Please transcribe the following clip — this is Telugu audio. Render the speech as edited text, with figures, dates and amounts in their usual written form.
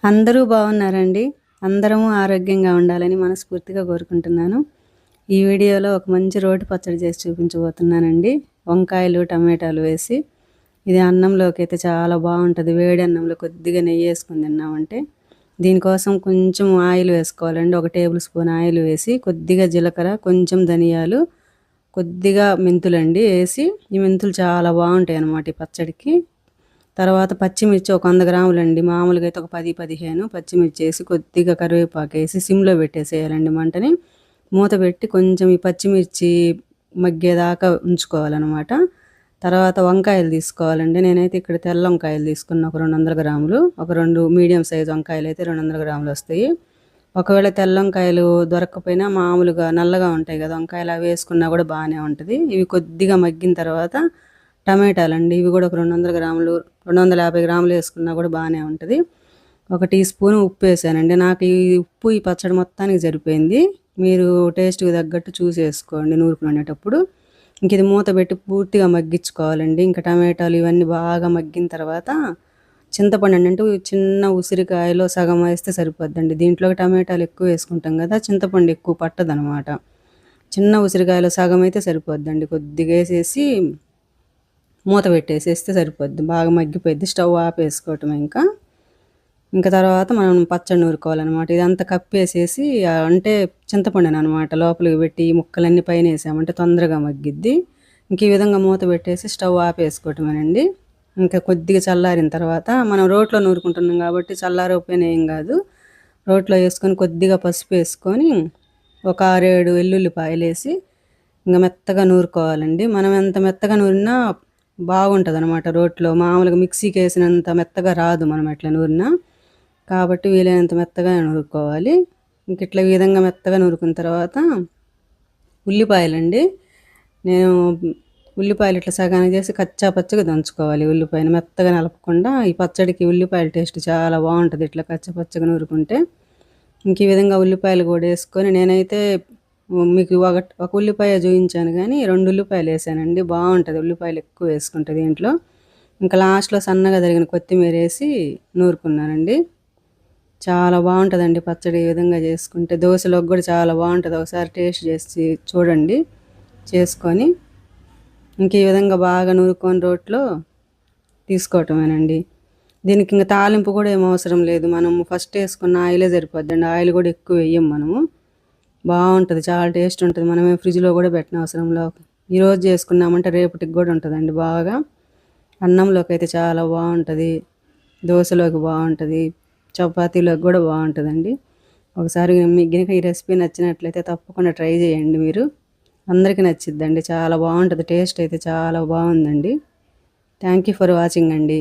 అందరూ బాగున్నారండి. అందరము ఆరోగ్యంగా ఉండాలని మనస్ఫూర్తిగా కోరుకుంటున్నాను. ఈ వీడియోలో ఒక మంచి రోటి పచ్చడి చేసి చూపించబోతున్నానండి. వంకాయలు, టమాటాలు వేసి. ఇది అన్నంలోకి అయితే చాలా బాగుంటుంది. వేడి అన్నంలో కొద్దిగా నెయ్యి వేసుకొని తిన్నామంటే. దీనికోసం కొంచెం ఆయిల్ వేసుకోవాలండి. 1 టేబుల్ స్పూన్ ఆయిల్ వేసి, కొద్దిగా జీలకర్ర, కొంచెం ధనియాలు, కొద్దిగా మెంతులండి వేసి, ఈ మెంతులు చాలా బాగుంటాయి అన్నమాట ఈ పచ్చడికి. తర్వాత పచ్చిమిర్చి ఒక 100 గ్రాములండి. మామూలుగా అయితే ఒక 10, 15 పచ్చిమిర్చి వేసి, కొద్దిగా కరివేపాకు వేసి సిమ్లో పెట్టేసేయాలండి మంటని. మూత పెట్టి కొంచెం ఈ పచ్చిమిర్చి మగ్గేదాకా ఉంచుకోవాలన్నమాట. తర్వాత వంకాయలు తీసుకోవాలండి. నేనైతే ఇక్కడ తెల్ల వంకాయలు తీసుకున్న ఒక 200 గ్రాములు. ఒక 2 మీడియం సైజు వంకాయలు అయితే 200 గ్రాములు వస్తాయి. ఒకవేళ తెల్ల వంకాయలు దొరకకపోయినా మామూలుగా నల్లగా ఉంటాయి కదా వంకాయలు, అవి వేసుకున్నా కూడా బాగానే ఉంటుంది. ఇవి కొద్దిగా మగ్గిన తర్వాత టమాటాలండి. ఇవి కూడా ఒక 200 గ్రాములు, 250 గ్రాములు వేసుకున్నా కూడా బాగానే ఉంటుంది. 1 టీ స్పూన్ ఉప్పు వేసానండి. నాకు ఈ ఉప్పు ఈ పచ్చడి మొత్తానికి సరిపోయింది. మీరు టేస్ట్కి తగ్గట్టు చూసి వేసుకోండి నూరుకునేటప్పుడు. ఇంక ఇది మూత పెట్టి పూర్తిగా మగ్గించుకోవాలండి. ఇంకా టమాటాలు ఇవన్నీ బాగా మగ్గిన తర్వాత చింతపండు అంటే చిన్న ఉసిరికాయలో సగం వేస్తే సరిపోద్దండి. దీంట్లోకి టమాటాలు ఎక్కువ వేసుకుంటాం కదా, చింతపండు ఎక్కువ పట్టదనమాట. చిన్న ఉసిరికాయలో సగం అయితే సరిపోద్దండి. కొద్దిగా వేసేసి మూత పెట్టేసేస్తే సరిపోద్ది. బాగా మగ్గిపోద్ది. స్టవ్ ఆపేసుకోవటమే ఇంకా తర్వాత మనం పచ్చడి నూరుకోవాలన్నమాట. ఇదంతా కప్పేసేసి అంటే చింతపండుని అనమాట లోపలికి పెట్టి ఈ ముక్కలన్నీ పైన వేసామంటే తొందరగా మగ్గిద్ది. ఇంక ఈ విధంగా మూత పెట్టేసి స్టవ్ ఆపేసుకోవటమేనండి. ఇంకా కొద్దిగా చల్లారిన తర్వాత మనం రోట్లో నూరుకుంటున్నాం కాబట్టి చల్లారకపోయినా ఏం కాదు. రోట్లో వేసుకొని కొద్దిగా పసుపు వేసుకొని ఒక 6-7 వెల్లుల్లిపాయలు వేసి ఇంకా మెత్తగా నూరుకోవాలండి. మనం ఎంత మెత్తగా నూరినా బాగుంటుంది అనమాట. రోట్లో మామూలుగా మిక్సీకి వేసినంత మెత్తగా రాదు మనం ఎట్లా నూరినా. కాబట్టి వీలైనంత మెత్తగా నూరుకోవాలి. ఇంక ఇట్లా ఈ విధంగా మెత్తగా నూరుకున్న తర్వాత ఉల్లిపాయలండి. నేను ఉల్లిపాయలు ఇట్లా సగానికి చేసి కచ్చా పచ్చగా దంచుకోవాలి. ఉల్లిపాయను మెత్తగా నలపకుండా. ఈ పచ్చడికి ఉల్లిపాయల టేస్ట్ చాలా బాగుంటుంది ఇట్లా కచ్చా పచ్చగా నూరుకుంటే. ఇంక ఈ విధంగా ఉల్లిపాయలు కూడా వేసుకొని నేనైతే మీకు ఒక ఉల్లిపాయ చూపించాను కానీ 2 ఉల్లిపాయలు వేసానండి. బాగుంటుంది ఉల్లిపాయలు ఎక్కువ వేసుకుంటే దీంట్లో. ఇంకా లాస్ట్లో సన్నగా తరిగిన కొత్తిమీర వేసి నూరుకున్నానండి. చాలా బాగుంటుందండి పచ్చడి ఈ విధంగా చేసుకుంటే. దోశలోకి కూడా చాలా బాగుంటుంది. ఒకసారి టేస్ట్ చేసి చూడండి చేసుకొని. ఇంక ఈ విధంగా బాగా నూరుకొని రోట్లో తీసుకోవటమేనండి. దీనికి ఇంకా తాలింపు కూడా ఏం అవసరం లేదు. మనము ఫస్ట్ వేసుకున్న ఆయిలే సరిపోద్దండి. ఆయిల్ కూడా ఎక్కువ వేయం మనము. బాగుంటుంది, చాలా టేస్ట్ ఉంటుంది. మనమే ఫ్రిడ్జ్లో కూడా పెట్టిన అవసరంలో ఈరోజు చేసుకున్నామంటే రేపటికి కూడా ఉంటుందండి బాగా. అన్నంలోకి అయితే చాలా బాగుంటుంది, దోశలోకి బాగుంటుంది, చపాతీలోకి కూడా బాగుంటుందండి. ఒకసారి మీకు కనుక ఈ రెసిపీ నచ్చినట్లయితే తప్పకుండా ట్రై చేయండి మీరు. అందరికీ నచ్చిద్దండి. చాలా బాగుంటుంది. టేస్ట్ అయితే చాలా బాగుందండి. థ్యాంక్ యూ ఫర్ వాచింగ్ అండి.